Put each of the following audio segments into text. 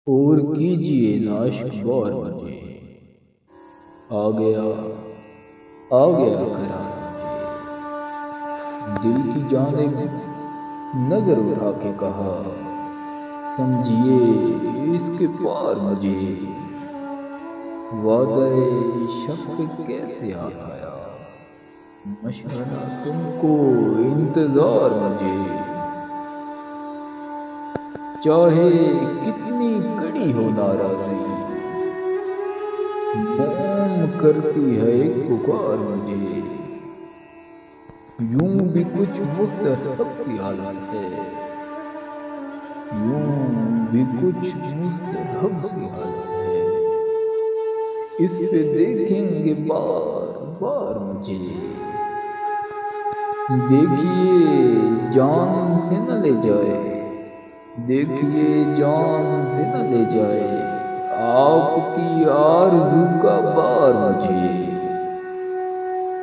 اور کیجئے ناشکبار مجھے، آ گیا قرار مجھے۔ دل کی جانب نظر اٹھا کے کہا، سمجھیے اس کے پار مجھے۔ وعدہ شب پہ کیسے آ گیا، مشورہ تم کو انتظار مجھے۔ چاہے کتنی کڑی ہو ناراضی، موم کرتی ہے ایک پکار مجھے۔ یوں بھی کچھ مستحب سی حالت ہے، یوں بھی کچھ مستحب سی حالت ہے۔ اس پہ دیکھیں گے بار بار مجھے۔ دیکھیے جان سے نہ لے جائے، دیکھیے جان سے نہ لے جائے آپ کی آرزو کا بار مجھے۔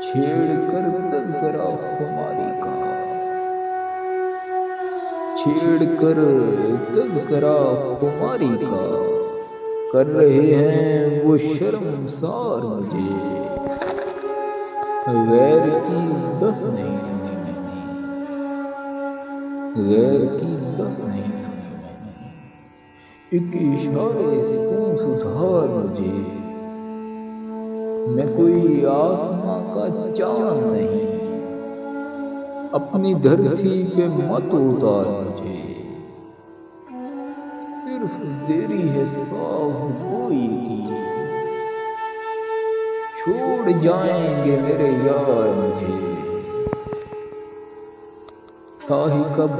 چھیڑ کر تذکرہ خماری کا، چھیڑ کر تذکرہ خماری کا کر رہے ہیں وہ شرمسار مجھے۔ غیر کی دس نہیں سنی میں نے، غیر کی دس نہیں سنی میں نے، ایک اشارے سے تم سدھار مجھے۔ میں کوئی آسماں کا چاند نہیں، اپنی دھرتی پہ مت اتار مجھے۔ صرف تیری ہے صاف گوئی کی، چھوڑ جائیں گے میرے یار مجھے۔ تھا ہی کب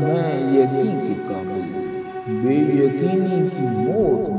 میں یقین کے قابل، بے یقینی کی موت